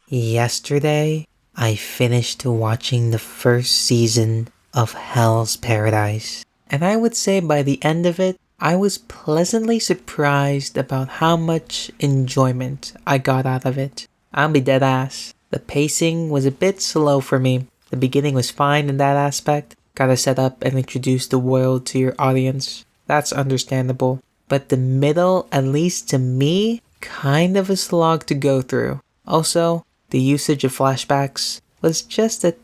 Yesterday, I finished watching the first season of Hell's Paradise, and I would say by the end of it, I was pleasantly surprised about how much enjoyment I got out of it. I'll be dead ass. The pacing was a bit slow for me. The beginning was fine in that aspect. Gotta set up and introduce the world to your audience. That's understandable. But the middle, at least to me, kind of a slog to go through. Also, the usage of flashbacks was just a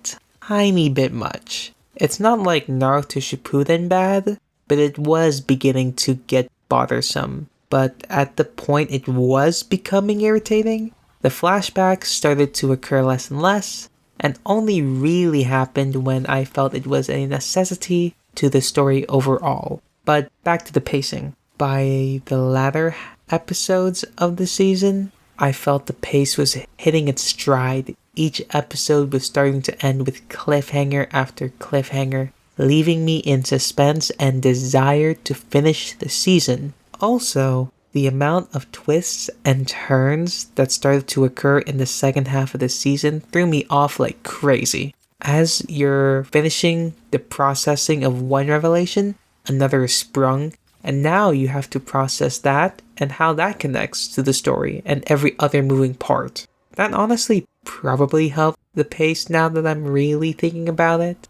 tiny bit much. It's not like Naruto Shippuden bad, but it was beginning to get bothersome. But at the point it was becoming irritating, the flashbacks started to occur less and less, and only really happened when I felt it was a necessity to the story overall. But back to the pacing. By the latter episodes of the season, I felt the pace was hitting its stride. Each episode was starting to end with cliffhanger after cliffhanger, leaving me in suspense and desire to finish the season. Also, the amount of twists and turns that started to occur in the second half of the season threw me off like crazy. As you're finishing the processing of one revelation, another is sprung, and now you have to process that and how that connects to the story and every other moving part. That honestly probably helped the pace now that I'm really thinking about it.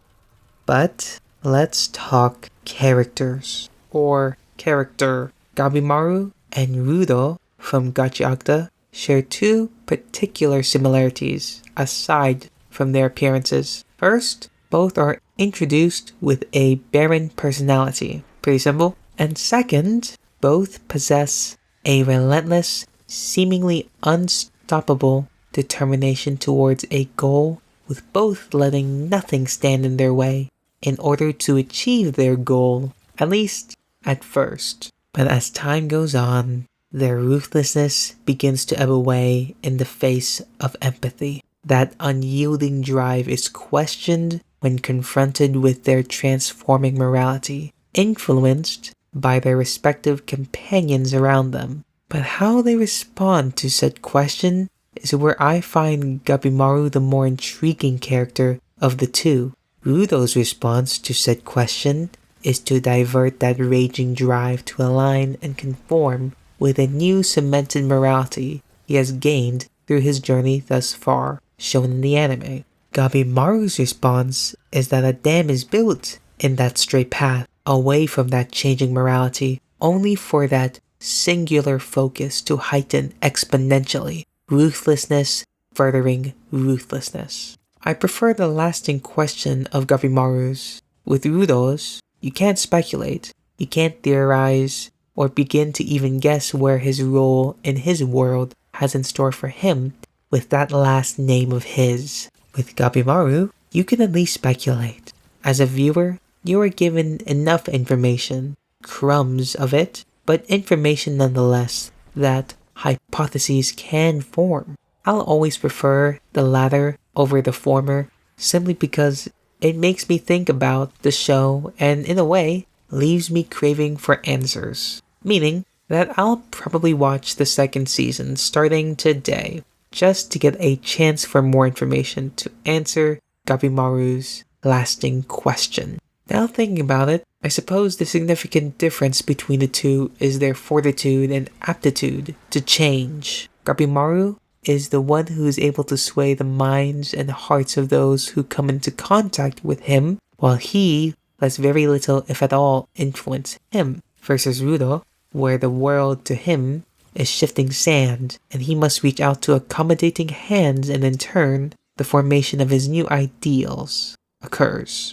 But let's talk characters. Or character. Gabimaru and Rudo from Gachi Akta share two particular similarities aside from their appearances. First, both are introduced with a barren personality. Pretty simple. And second, both possess a relentless, seemingly unstoppable determination towards a goal, with both letting nothing stand in their way in order to achieve their goal, at least at first. But as time goes on, their ruthlessness begins to ebb away in the face of empathy. That unyielding drive is questioned when confronted with their transforming morality, influenced by their respective companions around them. But how they respond to said question is where I find Gabimaru the more intriguing character of the two. Rudo's response to said question is to divert that raging drive to align and conform with a new cemented morality he has gained through his journey thus far, shown in the anime. Gabimaru's response is that a dam is built in that straight path, away from that changing morality, only for that singular focus to heighten exponentially, ruthlessness furthering ruthlessness. I prefer the lasting question of Gabimaru's. With Rudo's, you can't speculate, you can't theorize, or begin to even guess where his role in his world has in store for him with that last name of his. With Gabimaru, you can at least speculate. As a viewer, you are given enough information, crumbs of it, but information nonetheless that hypotheses can form. I'll always prefer the latter over the former simply because it makes me think about the show and in a way leaves me craving for answers. Meaning that I'll probably watch the second season starting today just to get a chance for more information to answer Gabimaru's lasting question. Now thinking about it, I suppose the significant difference between the two is their fortitude and aptitude to change. Gabimaru is the one who is able to sway the minds and hearts of those who come into contact with him, while he lets very little, if at all, influence him, versus Rudo, where the world to him is shifting sand, and he must reach out to accommodating hands, and in turn, the formation of his new ideals occurs.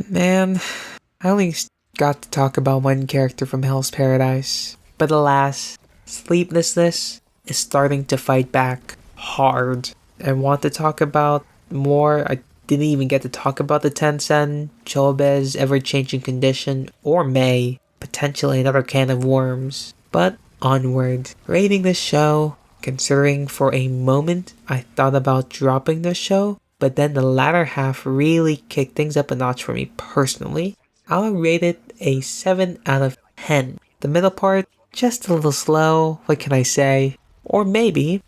Man, I only got to talk about one character from Hell's Paradise, but alas, sleeplessness is starting to fight back hard. I want to talk about more. I didn't even get to talk about the Tensen, Chobe's ever-changing condition, or Mei, potentially another can of worms. But onward, rating this show, considering for a moment I thought about dropping the show, but then the latter half really kicked things up a notch for me personally. I'll rate it a 7 out of 10. The middle part, just a little slow, what can I say? Or maybe,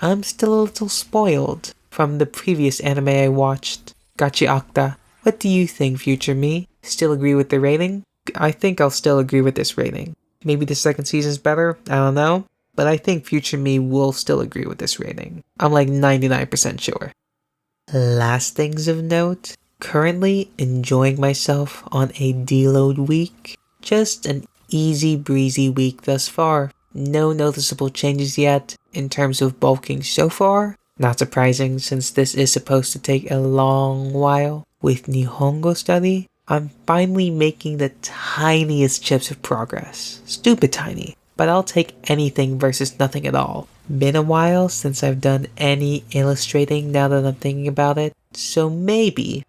I'm still a little spoiled from the previous anime I watched, Gachi Akta. What do you think, future me? Still agree with the rating? I think I'll still agree with this rating. Maybe the second season's better, I don't know. But I think future me will still agree with this rating. I'm like 99% sure. Last things of note, currently enjoying myself on a deload week. Just an easy breezy week thus far. No noticeable changes yet in terms of bulking so far. Not surprising since this is supposed to take a long while. With Nihongo study, I'm finally making the tiniest chips of progress. Stupid tiny, but I'll take anything versus nothing at all. Been a while since I've done any illustrating now that I'm thinking about it, so maybe.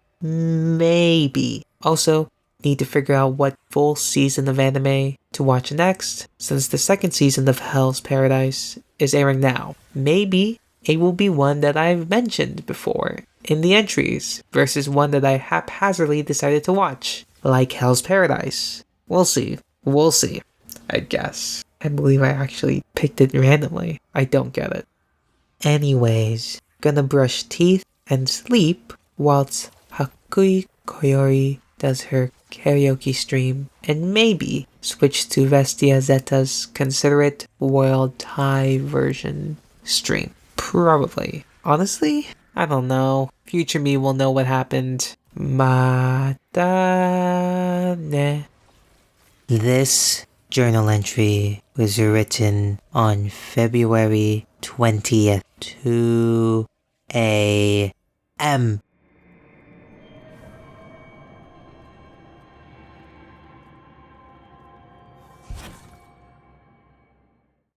Also, need to figure out what full season of anime to watch next, since the second season of Hell's Paradise is airing now. Maybe it will be one that I've mentioned before in the entries, versus one that I haphazardly decided to watch, like Hell's Paradise. We'll see, I guess. I believe I actually picked it randomly. I don't get it. Anyways, gonna brush teeth and sleep whilst Hakui Koyori does her karaoke stream, and maybe switch to Vestia Zeta's Considerate Boiled Thai version stream. Probably. Honestly, I don't know. Future me will know what happened. Mata ne. This journal entry was written on February 20th, 2 a.m.